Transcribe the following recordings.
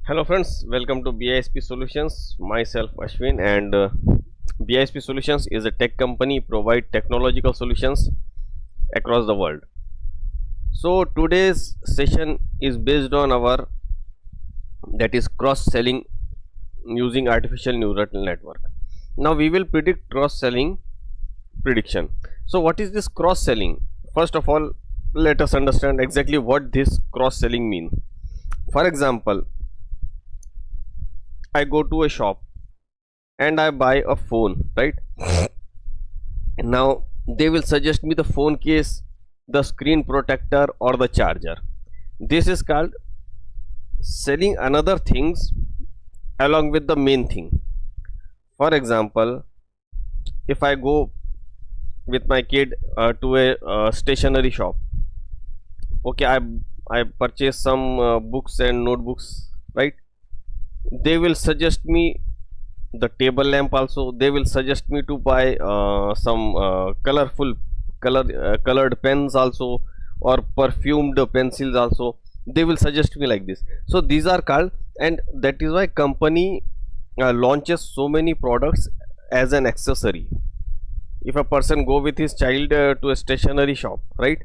Hello friends, welcome to BISP Solutions. Myself Ashwin, and BISP Solutions is a tech company provide technological solutions across the world. So today's session is based on our cross-selling using artificial neural network. Now we will predict cross-selling prediction. So what is this cross-selling? First of all, let us understand exactly what this cross-selling means. For example, I go to a shop and I buy a phone, right? Now they will suggest me the phone case, the screen protector, or the charger. This is called selling another things along with the main thing. For example, if I go with my kid to a stationery shop, okay, I purchase some books and notebooks, right? They will suggest me the table lamp also. They will suggest me to buy some colored pens also, or perfumed pencils also. They will suggest me like this. So these are called, and that is why company launches so many products as an accessory. If a person go with his child to a stationery shop, right,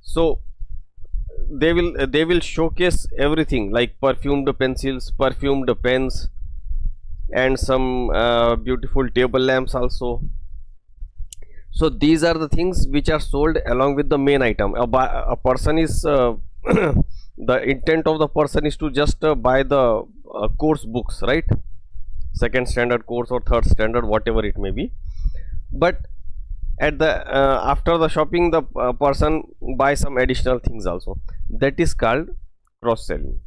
so they will showcase everything like perfumed pencils, perfumed pens, and some beautiful table lamps also. So these are the things which are sold along with the main item. A person is the intent of the person is to just buy the course books, right? Second standard course or third standard, whatever it may be. But at the after the shopping, the person buy some additional things also. That is called cross selling.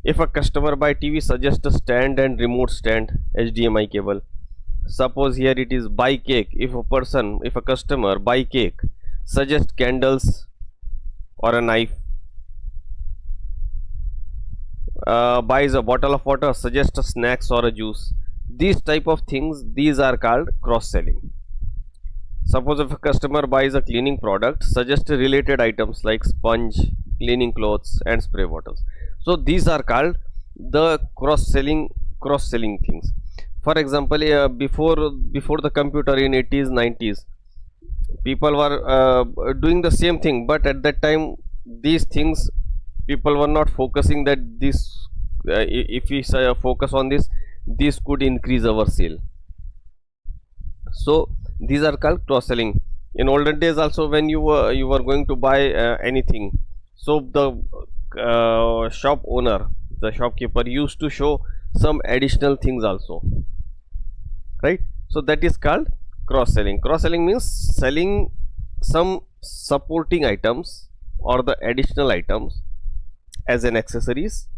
If a customer buy TV, suggest a stand and remote stand, HDMI cable. Suppose here it is buy cake. If a customer buy cake, suggest candles or a knife. Buys a bottle of water, suggest a snacks or a juice. These type of things, these are called cross selling. Suppose if a customer buys a cleaning product, suggest related items like sponge, cleaning clothes, and spray bottles. So these are called the cross selling things. For example, before the computer in 80s 90s, people were doing the same thing, but at that time these things people were not focusing that this if we focus on this could increase our sale. So these are called cross selling. In olden days also, when you were going to buy anything, so the shop owner, the shopkeeper, used to show some additional things also, right? So that is called cross selling. Cross selling means selling some supporting items or the additional items as an accessories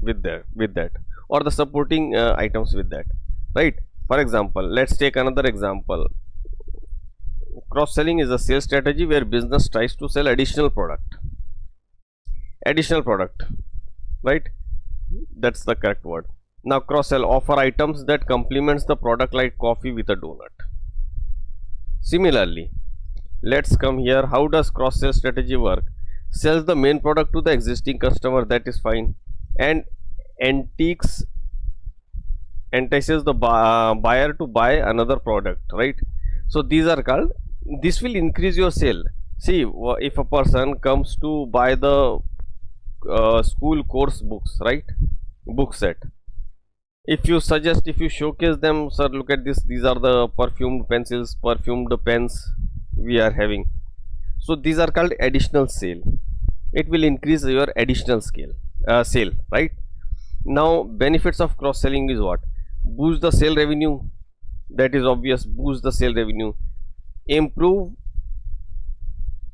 with that, or the supporting items with that, right? For example, let's take another example. Cross selling is a sales strategy where business tries to sell additional product, right? That's the correct word. Now cross sell, offer items that complements the product like coffee with a donut. Similarly, let's come here. How does cross sell strategy work? Sells the main product to the existing customer, that is fine, and entices the buyer to buy another product, right? So these are called, this will increase your sale. See, if a person comes to buy the school course books, right, book set, if you showcase them, sir, look at this, these are the perfumed pencils, perfumed pens we are having. So these are called additional sale. It will increase your additional sale, right? Now benefits of cross selling is what? Boost the sale revenue, that is obvious. Boost the sale revenue, improve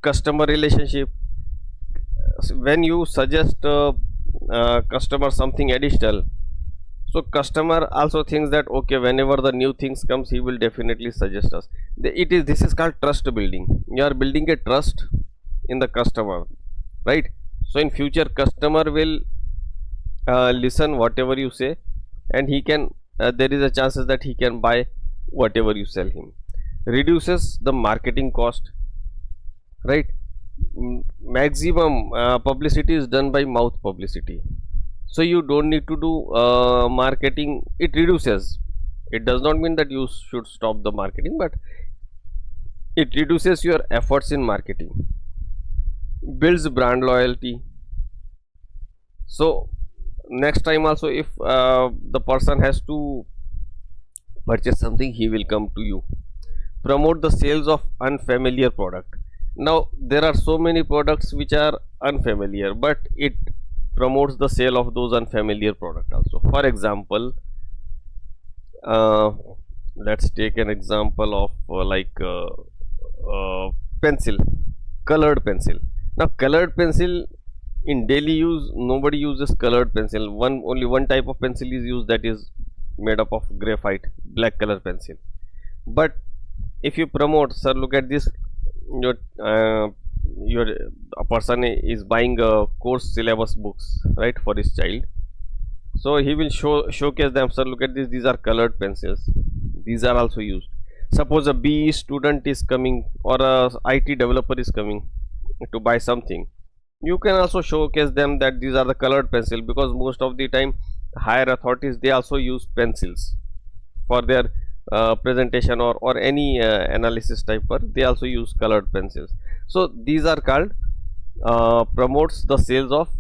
customer relationship. When you suggest customer something additional, so customer also thinks that okay, whenever the new things comes, he will definitely suggest us. This is called trust building. You are building a trust in the customer, right? So in future, customer will listen whatever you say, and he can there is a chances that he can buy whatever you sell him. Reduces the marketing cost, right? Maximum publicity is done by mouth publicity. So you don't need to do marketing. It reduces. It does not mean that you should stop the marketing, but it reduces your efforts in marketing, builds brand loyalty. So next time also, if the person has to purchase something, he will come to you. Promote the sales of unfamiliar product. Now there are so many products which are unfamiliar, but it promotes the sale of those unfamiliar product also. For example, let's take an example of pencil, colored pencil. Now colored pencil, in daily use nobody uses colored pencil. Only one type of pencil is used, that is made up of graphite, black color pencil. But if you promote, sir, look at this, your a person is buying a course syllabus books, right, for his child. So he will showcase them, sir, look at this, these are colored pencils, these are also used. Suppose a BE student is coming, or a IT developer is coming to buy something, you can also showcase them that these are the colored pencil, because most of the time higher authorities, they also use pencils for their presentation or any analysis type work. They also use colored pencils. So these are called promotes the sales of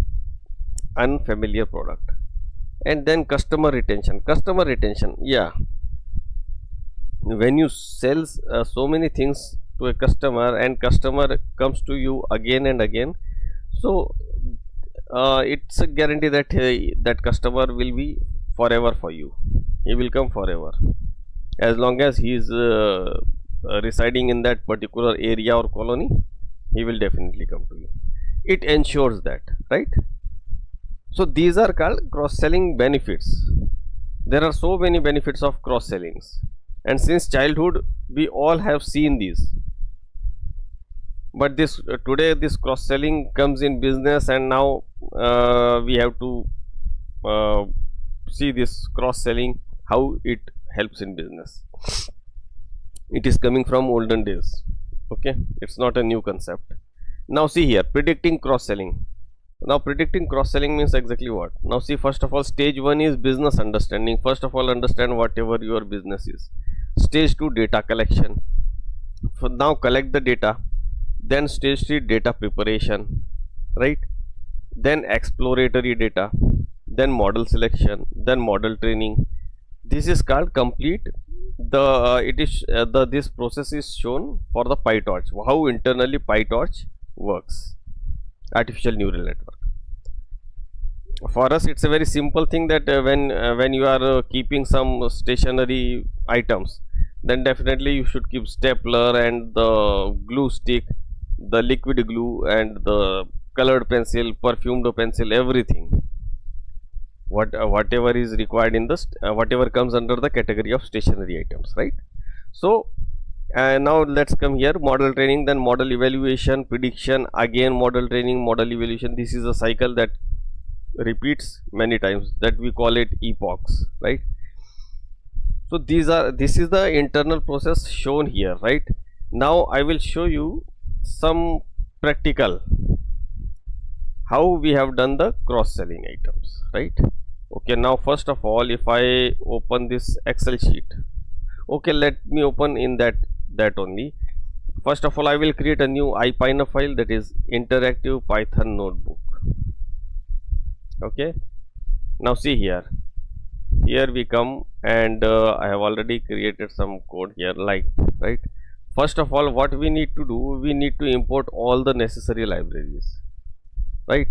unfamiliar product. And then customer retention. Yeah, when you sell so many things to a customer, and customer comes to you again and again, so it's a guarantee that that customer will be forever for you. He will come forever, as long as he is residing in that particular area or colony. He will definitely come to you. It ensures that, right? So these are called cross-selling benefits. There are so many benefits of cross-sellings, and since childhood we all have seen these. But this today this cross-selling comes in business, and now we have to see this cross-selling, how it helps in business. It is coming from olden days. Okay, it's not a new concept. Now see here, predicting cross-selling. Now predicting cross-selling means exactly what? Now see, first of all, stage 1 is business understanding. First of all, understand whatever your business is. Stage 2, data collection. For now collect the data. Then stage 3, data preparation, right? Then exploratory data, then model selection, then model training. This is called complete. This process is shown for the PyTorch, how internally PyTorch works, artificial neural network. For us, it's a very simple thing that when you are keeping some stationary items, then definitely you should keep stapler and the glue stick, the liquid glue, and the colored pencil, perfumed pencil, everything. Whatever is required in the whatever comes under the category of stationary items, right? So now let's come here, model training, then model evaluation, prediction, again model training, model evaluation. This is a cycle that repeats many times, that we call it epochs, right? So this is the internal process shown here, right? Now I will show you some practical how we have done the cross-selling items, right? Okay, now first of all, if I open this Excel sheet, okay, let me open in that only. First of all, I will create a new IPython file, that is interactive Python notebook. Okay, now see here we come, and I have already created some code here, like, right? First of all, what we need to do, we need to import all the necessary libraries, right?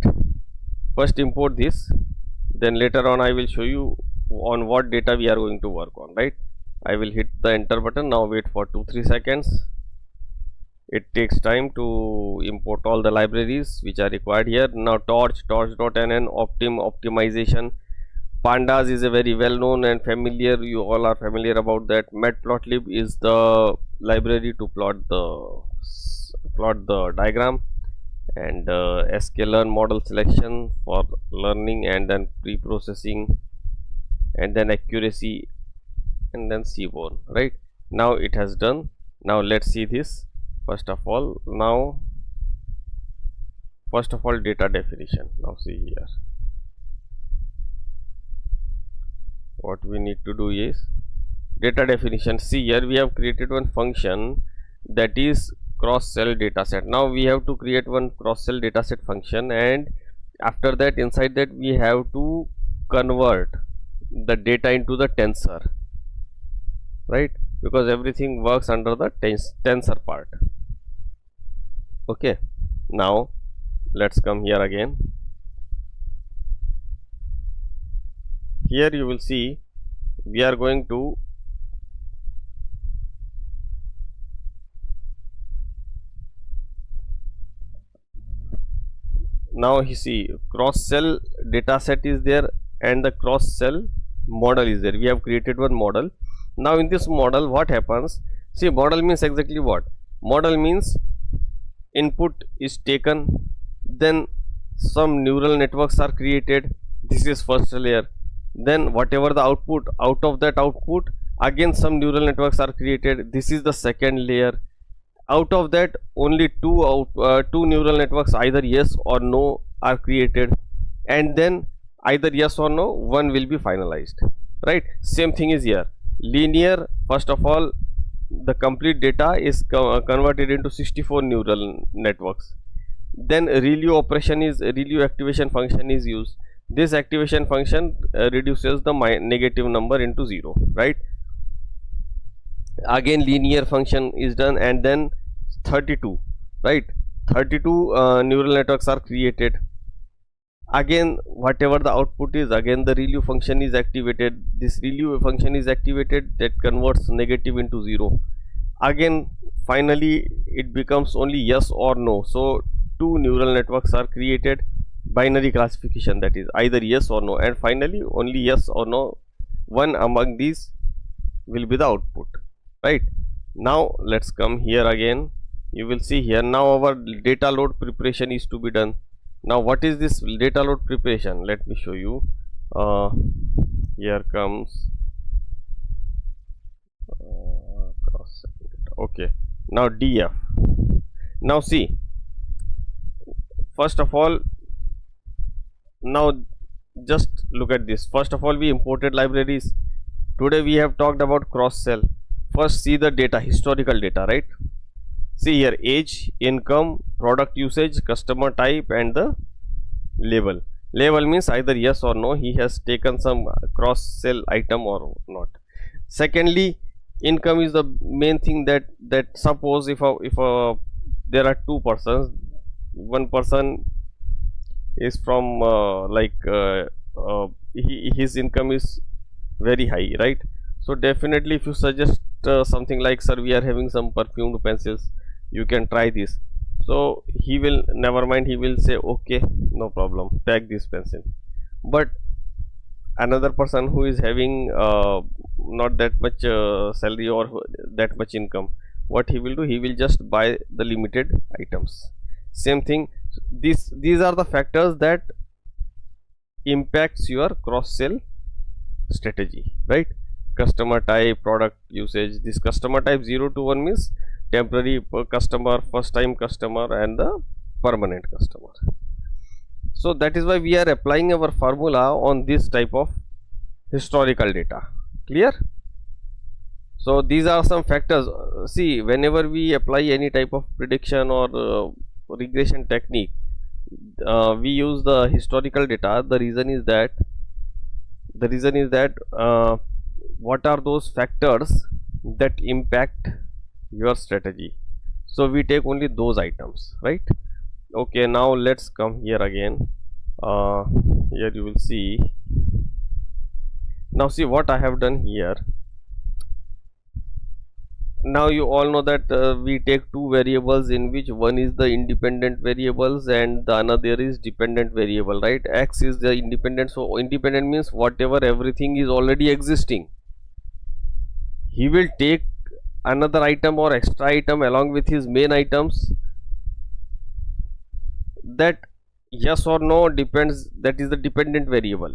First import this, then later on I will show you on what data we are going to work on, right? I will hit the enter button. Now wait for 2-3 seconds. It takes time to import all the libraries which are required here. Now torch.nn, optimization, pandas is a very well known and familiar, you all are familiar about that. matplotlib is the library to plot the diagram, and sklearn model selection for learning, and then pre-processing, and then accuracy, and then seaborn, right? Now it has done. Now let's see this. First of all, data definition. Now see here, what we need to do is data definition. See, here we have created one function that is cross cell dataset. Now we have to create one cross cell dataset function, and after that, inside that we have to convert the data into the tensor, right? Because everything works under the tensor part. Okay, now let's come here again. Here you will see we are going to now you see cross cell dataset is there and the cross cell model is there. We have created one model. Now in this model, what happens? See, model means exactly what? Model means input is taken, then some neural networks are created. This is first layer. Then whatever the output, out of that output again some neural networks are created. This is the second layer. Out of that only two neural networks, either yes or no, are created, and then either yes or no, one will be finalized, right? Same thing is here. Linear, first of all, the complete data is converted into 64 neural networks. Then ReLU operation is ReLU activation function is used. This activation function reduces the negative number into 0, right? Again linear function is done, and then 32, right? 32 neural networks are created. Again whatever the output is, again the ReLU function is activated. This ReLU function is activated, that converts negative into 0. Again finally it becomes only yes or no. So two neural networks are created, binary classification, that is either yes or no, and finally only yes or no, one among these will be the output, right? Now let's come here again. You will see here now our data load preparation is to be done. Now what is this data load preparation? Let me show you. Here comes okay. Now df. Now see, first of all, now just look at this. First of all, we imported libraries. Today we have talked about cross cell. First see the data, historical data, right? See here, age, income, product usage, customer type, and the label. Label means either yes or no, he has taken some cross sell item or not. Secondly, income is the main thing, that suppose if there are two persons, one person is from his income is very high, right? So definitely if you suggest something like, sir, we are having some perfumed pencils, you can try this. So he will, never mind, he will say okay, no problem, pack this pencil. But another person who is having not that much salary or that much income, what he will do, he will just buy the limited items. Same thing, these are the factors that impacts your cross sell strategy, right? Customer type, product usage. This customer type 0 to 1 means temporary customer, first time customer, and the permanent customer. So that is why we are applying our formula on this type of historical data. Clear? So these are some factors. See, whenever we apply any type of prediction or regression technique, we use the historical data. The reason is that what are those factors that impact your strategy? So we take only those items, right? Okay, now let's come here again. Here you will see. Now see what I have done here. Now you all know that we take two variables, in which one is the independent variables and the another is dependent variable, right? X is the independent. So independent means whatever, everything is already existing. He will take another item or extra item along with his main items. That yes or no depends, that is the dependent variable,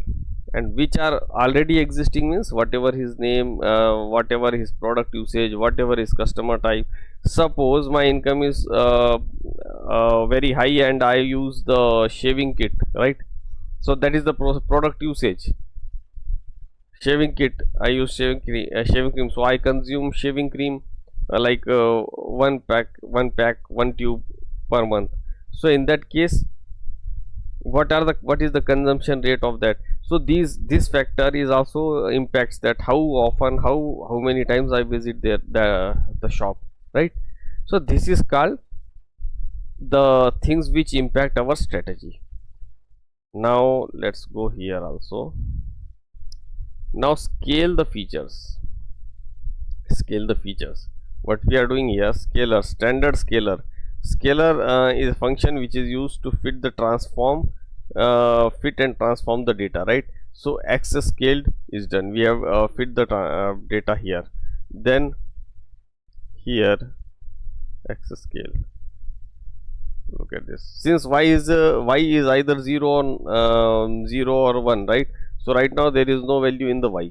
and which are already existing means whatever his name, whatever his product usage, whatever his customer type. Suppose my income is very high and I use the shaving kit, right? So that is the product usage. Shaving kit, I use shaving cream, so I consume shaving cream like one tube per month. So in that case, what is the consumption rate of that? So this factor is also impacts that how often, how many times I visit the shop, right? So this is called the things which impact our strategy. Now let's go here also. Now scale the features. Scale the features. What we are doing here, scalar, standard scalar. Scalar is a function which is used to fit and transform the data, right? So access scaled is done. We have fit the data here. Then here access scale. Look at this. Since y is either 0 or 1, right? So right now there is no value in the y.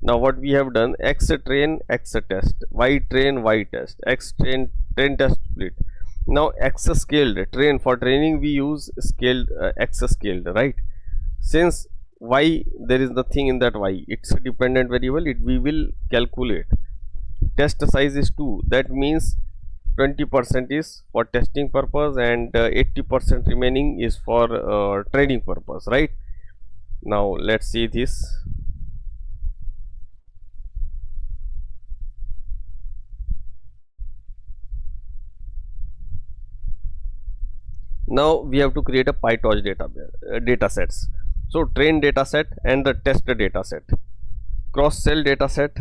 Now what we have done, x train, x test, y train, y test, x train, train test split. Now x scaled, train, for training we use scaled, x scaled, right? Since y, there is nothing in that y, it's a dependent variable, we will calculate. Test size is 2, that means 20% is for testing purpose and 80% remaining is for training purpose, right? Now let's see this. Now we have to create a PyTorch data sets. So train data set and the test data set. Cross cell data set.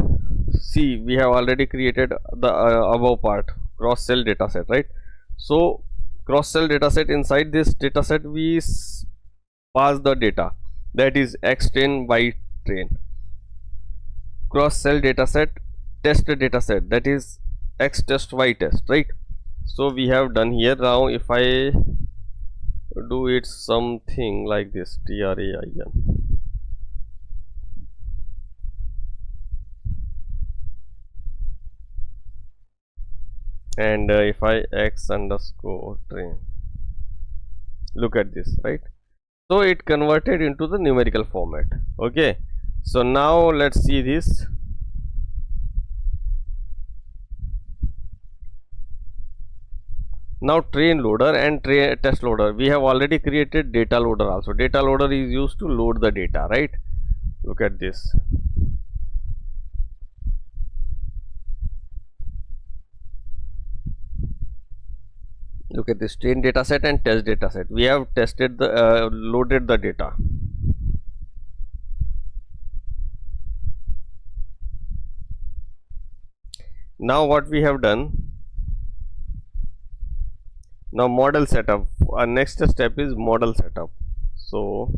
See, we have already created the above part, cross cell data set, right? So cross cell data set, inside this data set we pass the data, that is x train, y train. Cross cell data set, test data set, that is x test, y test, right? So we have done here. Now if I do it something like this, TRAIN, and if I x underscore train, look at this, right? So it converted into the numerical format. Okay, so now let's see this. Now train loader and test loader, we have already created data loader also. Data loader is used to load the data, right? Look at this. Look at this, train data set and test data set. We have tested the loaded the data. Now what we have done, now model setup. Our next step is model setup. So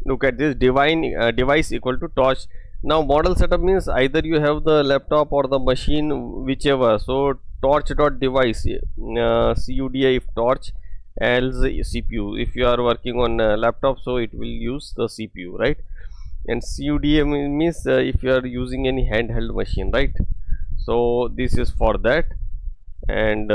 look at this, device equal to torch. Now model setup means either you have the laptop or the machine, whichever. So torch dot device, CUDA if torch, else CPU. If you are working on laptop, so it will use the CPU, right? And CUDA means if you are using any handheld machine, right? So this is for that. And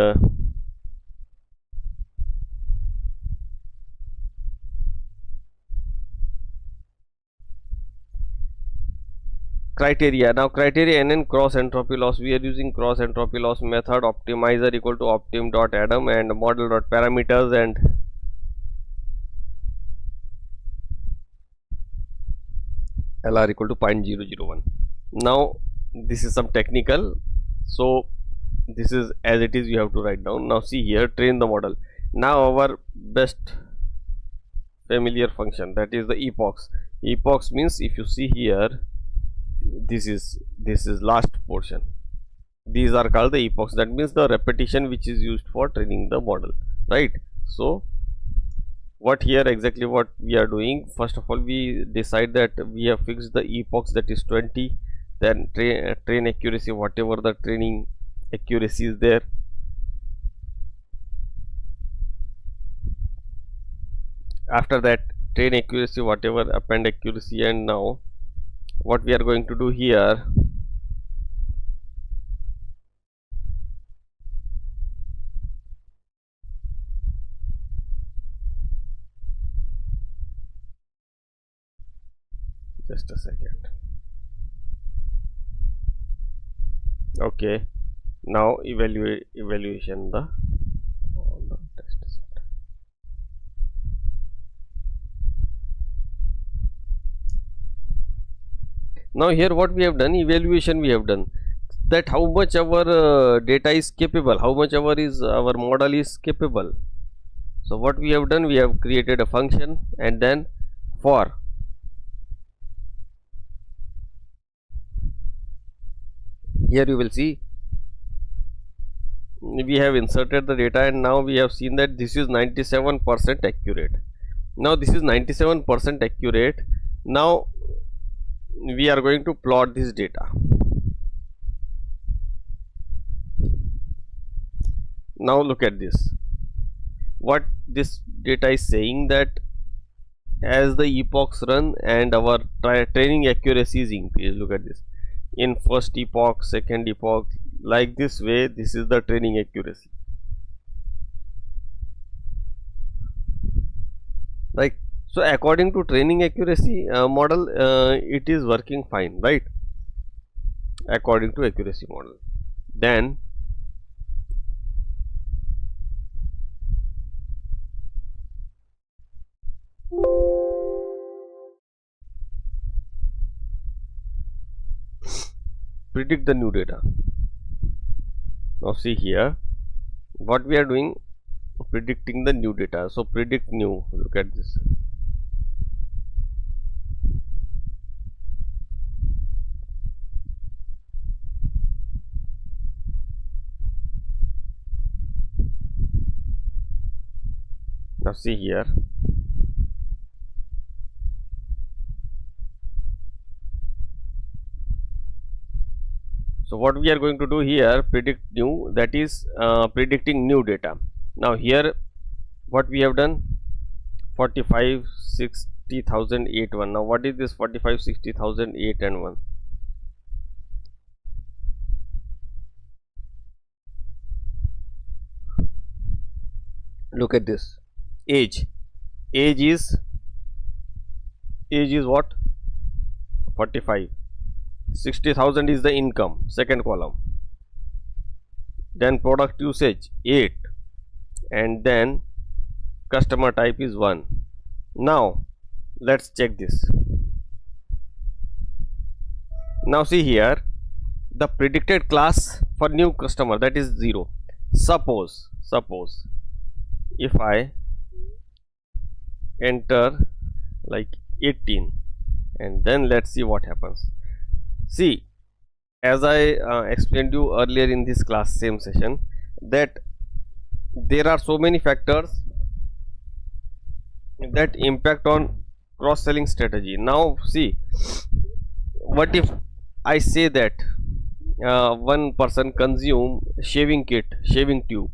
criteria. Now criteria NN cross entropy loss, we are using cross entropy loss method. Optimizer equal to optim dot adam and model dot parameters and LR equal to 0.001. Now this is some technical, so this is as it is, you have to write down. Now see here, train the model. Now our best familiar function, that is the epochs. Epochs means, if you see here, this is last portion, these are called the epochs. That means the repetition which is used for training the model, right? So what here exactly what we are doing, first of all we decide that we have fixed the epochs, that is 20. Then train accuracy, whatever the training accuracy is there. After that, train accuracy, whatever append accuracy. And now what we are going to do here, Just a second. Okay, now evaluation the on the test set. Now here what we have done, evaluation we have done, that how much our data is capable, how much our model is capable. So what we have done, we have created a function and then for. Here you will see we have inserted the data and now we have seen that this is 97% accurate. Now this is 97% accurate. Now we are going to plot this data. Now look at this. What this data is saying, that as the epochs run and our training accuracy is increased. Look at this. In first epoch, second epoch, like this way, this is the training accuracy. Right. So according to training accuracy model, it is working fine, right? According to accuracy model. Then predict the new data. Now see here what we are doing, predicting the new data. So predict new, look at this. Now see here, so what we are going to do here, predict new, that is predicting new data. Now here what we have done, 45, 60,000, 8, 1. Now what is this 45, 60,000, 8 and 1? Look at this. Age is what? 45. 60,000 is the income, second column. Then product usage 8, and then customer type is 1. Now let's check this. Now see here, the predicted class for new customer, that is 0. Suppose if I enter like 18 and then let's see what happens. See, as I explained you earlier in this class, same session, that there are so many factors that impact on cross-selling strategy. Now see, what if I say that one person consume shaving kit, shaving tube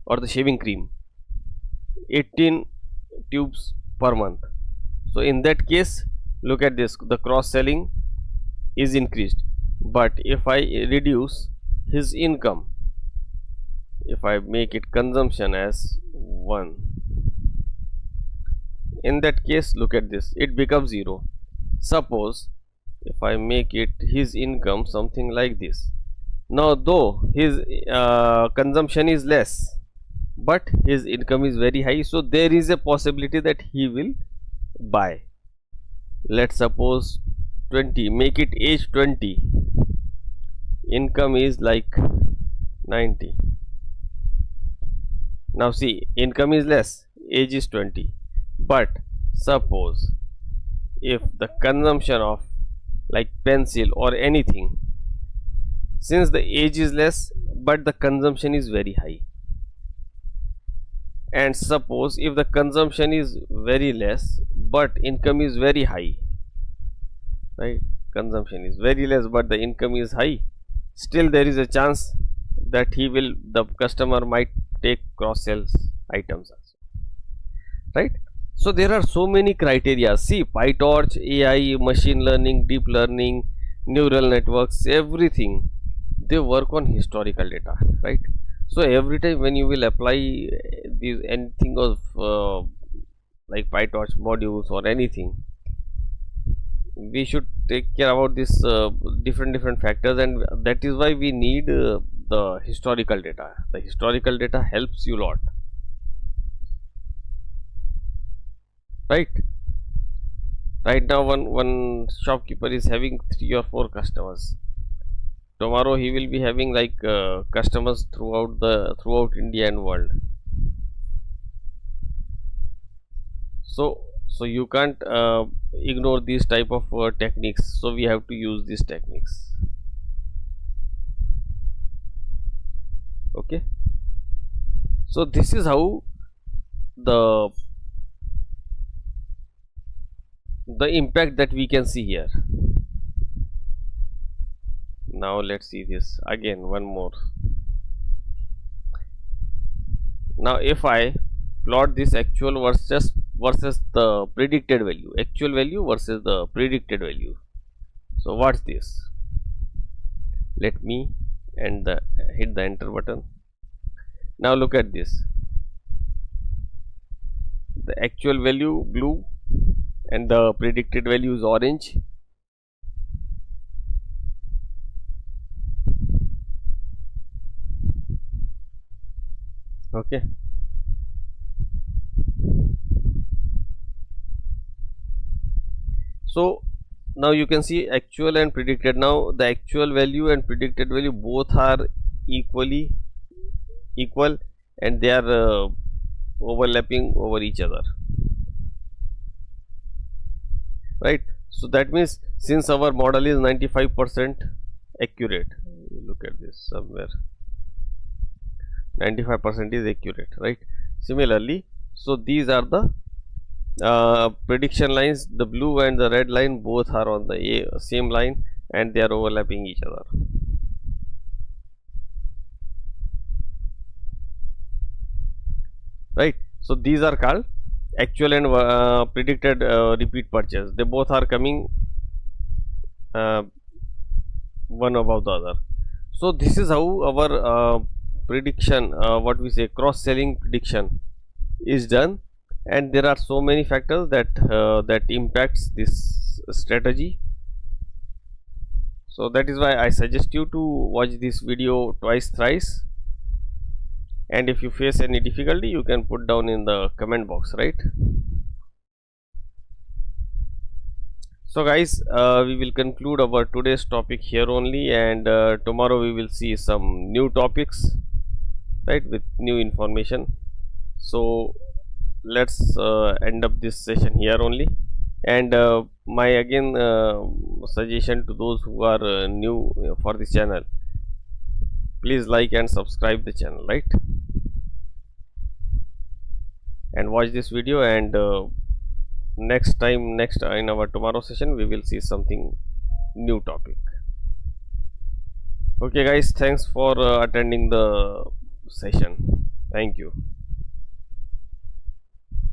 or the shaving cream 18 tubes per month. So in that case, look at this, the cross-selling is increased. But if I reduce his income, if I make it consumption as 1, in that case, look at this, it becomes 0. Suppose if I make it his income something like this. Now though his consumption is less, but his income is very high, so there is a possibility that he will buy. Let's suppose 20, make it age 20, income is like 90. Now see, income is less, age is 20, but suppose if the consumption of like pencil or anything, since the age is less but the consumption is very high, and suppose if the consumption is very less but income is very high, right? Consumption is very less but the income is high, still there is a chance that the customer might take cross sales items also, right? So there are so many criteria. See, PyTorch, AI, machine learning, deep learning, neural networks, everything, they work on historical data, right? So every time when you will apply these anything of like PyTorch modules or anything, we should take care about this different factors, and that is why we need the historical data. The historical data helps you a lot, right? Right now one shopkeeper is having 3 or 4 customers. Tomorrow he will be having like customers throughout India and world. So you can't ignore these type of techniques, so we have to use these techniques. Okay, so this is how the impact that we can see here. Now let's see this again one more. Now if I plot this actual versus the predicted value, actual value versus the predicted value. So what's this? Let me hit the enter button. Now look at this. The actual value blue and the predicted value is orange. Okay. So now you can see actual and predicted. Now the actual value and predicted value both are equal, and they are overlapping over each other, right? So that means since our model is 95% accurate, look at this somewhere, 95% is accurate, right? Similarly, so these are the prediction lines. The blue and the red line both are on the same line, and they are overlapping each other, right? So these are called actual and predicted repeat purchase. They both are coming one above the other. So this is how our prediction, what we say, cross selling prediction is done. And there are so many factors that impacts this strategy. So that is why I suggest you to watch this video twice, thrice, and if you face any difficulty, you can put down in the comment box, right? So guys, we will conclude our today's topic here only, and tomorrow we will see some new topics, right, with new information. So let's end up this session here only. And my again suggestion to those who are new for this channel, please like and subscribe the channel, right, and watch this video. And next in our tomorrow session we will see something new topic. Okay guys, thanks for attending the session. Thank you.